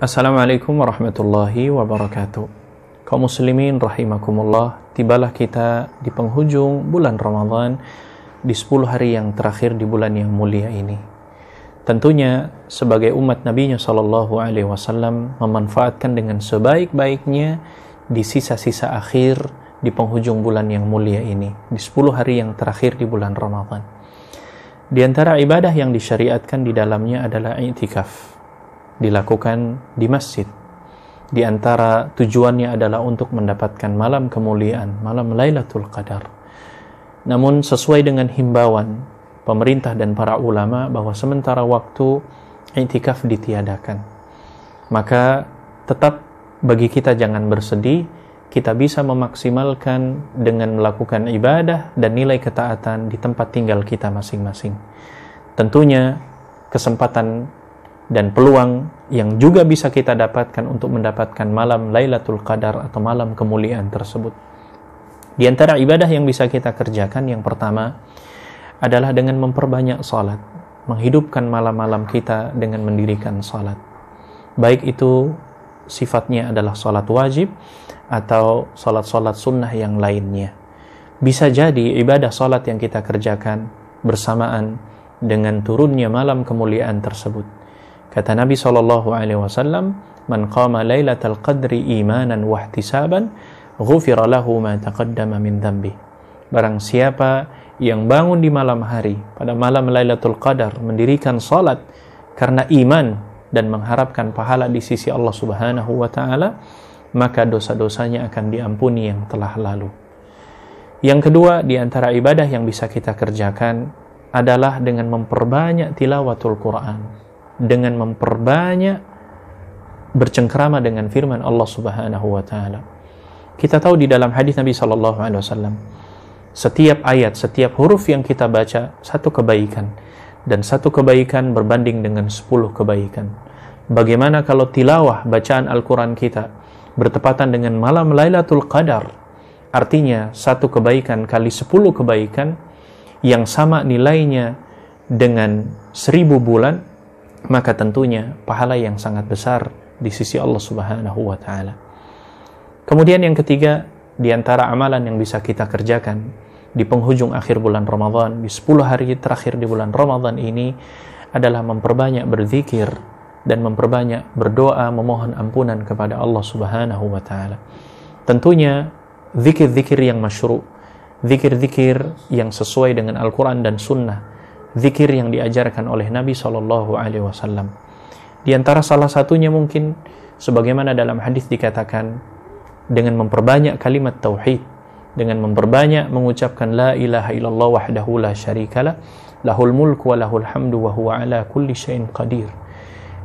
Assalamualaikum warahmatullahi wabarakatuh. Kaum muslimin rahimakumullah, tibalah kita di penghujung bulan Ramadan, di 10 hari yang terakhir di bulan yang mulia ini. Tentunya sebagai umat Nabi-Nya sallallahu alaihi wasallam memanfaatkan dengan sebaik-baiknya di sisa-sisa akhir di penghujung bulan yang mulia ini, di 10 hari yang terakhir di bulan Ramadan. Di antara ibadah yang disyariatkan di dalamnya adalah i'tikaf, dilakukan di masjid. Di antara tujuannya adalah untuk mendapatkan malam kemuliaan, malam Lailatul Qadar. Namun sesuai dengan himbauan pemerintah dan para ulama bahwa sementara waktu i'tikaf ditiadakan, maka tetap bagi kita jangan bersedih, kita bisa memaksimalkan dengan melakukan ibadah dan nilai ketaatan di tempat tinggal kita masing-masing. Tentunya kesempatan dan peluang yang juga bisa kita dapatkan untuk mendapatkan malam Lailatul Qadar atau malam kemuliaan tersebut. Di antara ibadah yang bisa kita kerjakan, yang pertama adalah dengan memperbanyak salat, menghidupkan malam-malam kita dengan mendirikan salat. Baik itu sifatnya adalah salat wajib atau salat-salat sunnah yang lainnya. Bisa jadi ibadah salat yang kita kerjakan bersamaan dengan turunnya malam kemuliaan tersebut. Kata Nabi SAW, "Man qama lailatal qadri imanan wa ihtisaban, ghufira lahu ma taqaddama min dhanbi." Barang siapa yang bangun di malam hari, pada malam Lailatul Qadar, mendirikan salat karena iman dan mengharapkan pahala di sisi Allah Subhanahu wa taala, maka dosa-dosanya akan diampuni yang telah lalu. Yang kedua, di antara ibadah yang bisa kita kerjakan adalah dengan memperbanyak tilawatul Quran, dengan memperbanyak bercengkrama dengan firman Allah Subhanahu wa taala. Kita tahu di dalam hadis Nabi sallallahu alaihi wasallam, setiap ayat, setiap huruf yang kita baca satu kebaikan, dan satu kebaikan berbanding dengan 10 kebaikan. Bagaimana kalau tilawah bacaan Al-Qur'an kita bertepatan dengan malam Lailatul Qadar? Artinya satu kebaikan kali 10 kebaikan yang sama nilainya dengan 1000 bulan, maka tentunya pahala yang sangat besar di sisi Allah Subhanahu wa taala. Kemudian yang ketiga, di antara amalan yang bisa kita kerjakan di penghujung akhir bulan Ramadan, di 10 hari terakhir di bulan Ramadan ini adalah memperbanyak berzikir dan memperbanyak berdoa memohon ampunan kepada Allah Subhanahu wa taala. Tentunya zikir-zikir yang masyru', zikir-zikir yang sesuai dengan Al-Qur'an dan Sunnah, zikir yang diajarkan oleh Nabi SAW. Di antara salah satunya mungkin sebagaimana dalam hadis dikatakan, dengan memperbanyak kalimat tauhid, dengan memperbanyak mengucapkan la ilaha illallah wahdahu la syarikalah, lahul mulku wa lahul hamdu wa huwa ala kulli syai'in qadir.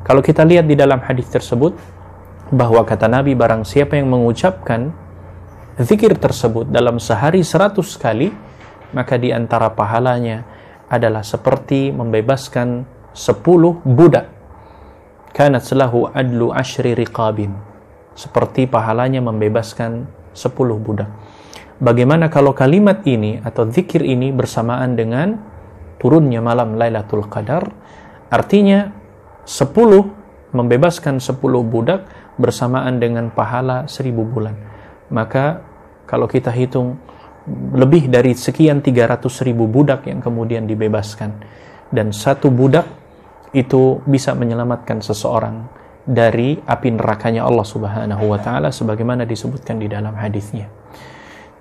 Kalau kita lihat di dalam hadis tersebut bahwa kata Nabi, barang siapa yang mengucapkan zikir tersebut dalam sehari 100 kali, maka di antara pahalanya adalah seperti membebaskan 10 budak. Kanat lahu adlu ashri riqabin. Seperti pahalanya membebaskan 10 budak. Bagaimana kalau kalimat ini atau zikir ini bersamaan dengan turunnya malam Lailatul Qadar? Artinya 10 membebaskan 10 budak bersamaan dengan pahala 1000 bulan. Maka kalau kita hitung lebih dari sekian 300.000 budak yang kemudian dibebaskan, dan satu budak itu bisa menyelamatkan seseorang dari api nerakanya Allah Subhanahu wa taala sebagaimana disebutkan di dalam hadisnya.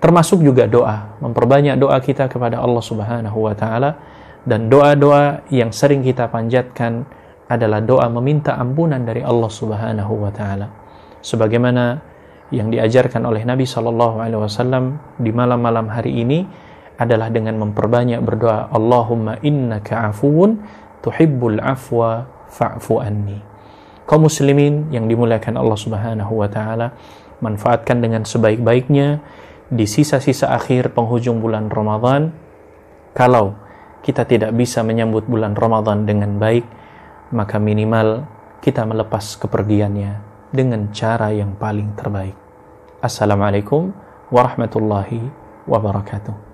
Termasuk juga doa, memperbanyak doa kita kepada Allah Subhanahu wa taala, dan doa-doa yang sering kita panjatkan adalah doa meminta ampunan dari Allah Subhanahu wa taala. Sebagaimana yang diajarkan oleh Nabi SAW di malam-malam hari ini adalah dengan memperbanyak berdoa, Allahumma innaka afuwun tuhibbul afwa fa'fu anni. Kaum muslimin yang dimuliakan Allah Subhanahu wa taala, manfaatkan dengan sebaik-baiknya di sisa-sisa akhir penghujung bulan Ramadan. Kalau kita tidak bisa menyambut bulan Ramadan dengan baik, maka minimal kita melepas kepergiannya dengan cara yang paling terbaik. Assalamualaikum warahmatullahi wabarakatuh.